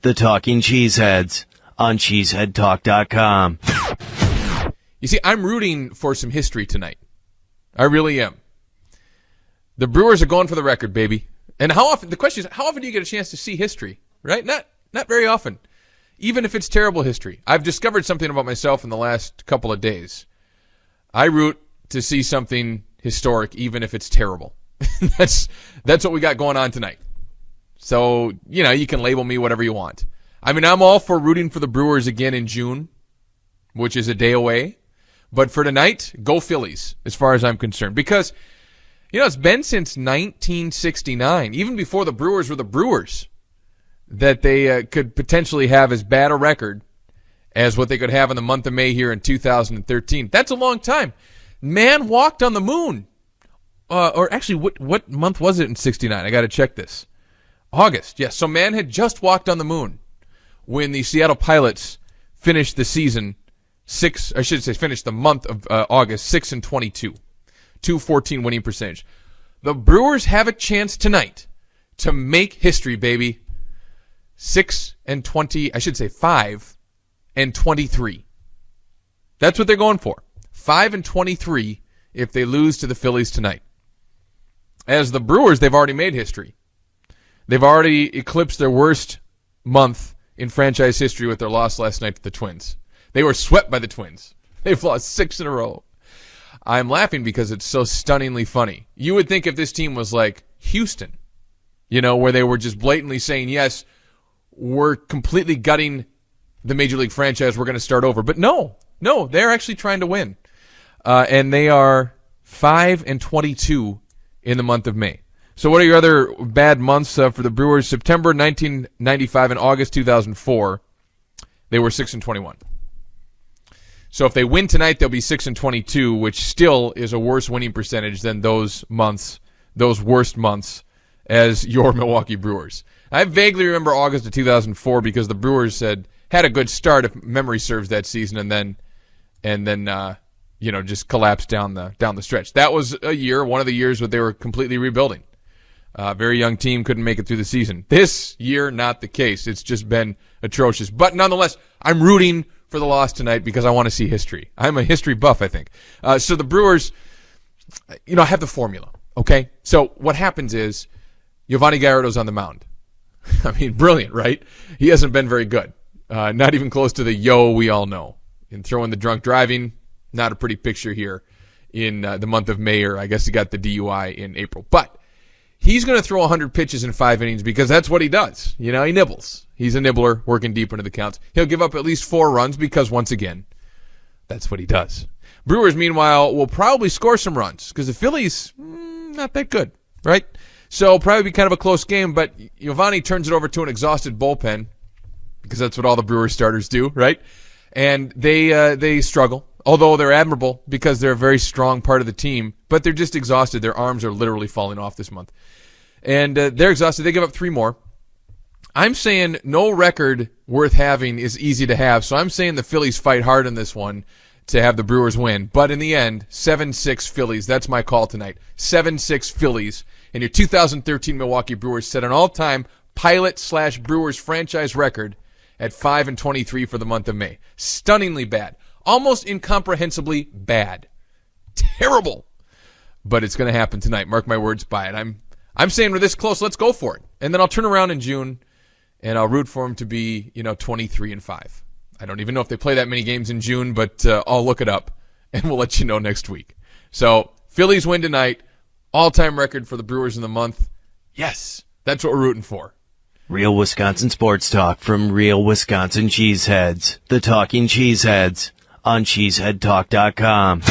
the Talking Cheeseheads, on cheeseheadtalk.com. You see, I'm rooting for some history tonight. I really am. The Brewers are going for the record, baby. And how often? The question is, how often do you get a chance to see history? Right? Not very often. Even if it's terrible history. I've discovered something about myself in the last couple of days. I root to see something historic, even if it's terrible. That's what we got going on tonight. So, you can label me whatever you want. I mean, I'm all for rooting for the Brewers again in June, which is a day away. But for tonight, go Phillies, as far as I'm concerned. Because, it's been since 1969, even before the Brewers were the Brewers, that they could potentially have as bad a record as what they could have in the month of May here in 2013. That's a long time. Man walked on the moon. Or actually, what month was it in 69? I got to check this. August, yes. So man had just walked on the moon when the Seattle Pilots finished the season finished the month of August 6-22, 214 winning percentage. The Brewers have a chance tonight to make history, baby. 5-23. That's what they're going for. 5-23 if they lose to the Phillies tonight. As the Brewers, they've already made history. They've already eclipsed their worst month in franchise history with their loss last night to the Twins. They were swept by the Twins. They've lost 6 in a row. I'm laughing because it's so stunningly funny. You would think if this team was like Houston, where they were just blatantly saying, yes, we're completely gutting the Major League franchise, we're going to start over. But no, they're actually trying to win. And they are 5-22 in the month of May. So what are your other bad months for the Brewers? September 1995 and August 2004, they were 6-21. So if they win tonight, they'll be 6-22, which still is a worse winning percentage than those worst months as your Milwaukee Brewers. I vaguely remember August of 2004 because the Brewers had a good start, if memory serves, that season, and then just collapsed down the stretch. That was one of the years where they were completely rebuilding. Very young team, couldn't make it through the season. This year, not the case. It's just been atrocious. But nonetheless, I'm rooting for the loss tonight because I want to see history. I'm a history buff, I think. So the Brewers, have the formula, okay? So what happens is Giovanni Gallardo's on the mound. I mean, brilliant, right? He hasn't been very good. Not even close to the we all know. And throwing the drunk driving, not a pretty picture here in the month of May, or I guess he got the DUI in April. But he's going to throw 100 pitches in 5 innings because that's what he does. He nibbles. He's a nibbler, working deep into the counts. He'll give up at least 4 runs because, once again, that's what he does. Brewers, meanwhile, will probably score some runs because the Phillies, not that good, right? So probably be kind of a close game, but Giovanni turns it over to an exhausted bullpen because that's what all the Brewers starters do, right? And they struggle, although they're admirable because they're a very strong part of the team, but they're just exhausted. Their arms are literally falling off this month. And they're exhausted. They give up 3 more. I'm saying no record worth having is easy to have, so I'm saying the Phillies fight hard in this one to have the Brewers win. But in the end, 7-6 Phillies. That's my call tonight. 7-6 Phillies. And your 2013 Milwaukee Brewers set an all-time Pilot/Brewers franchise record at 5-23 for the month of May. Stunningly bad. Almost incomprehensibly bad. Terrible. But it's going to happen tonight. Mark my words by it. I'm saying we're this close. Let's go for it. And then I'll turn around in June, and I'll root for them to be, 23-5. I don't even know if they play that many games in June, but I'll look it up, and we'll let you know next week. So, Phillies win tonight. All-time record for the Brewers in the month. Yes, that's what we're rooting for. Real Wisconsin sports talk from real Wisconsin cheeseheads. The Talking Cheeseheads on cheeseheadtalk.com.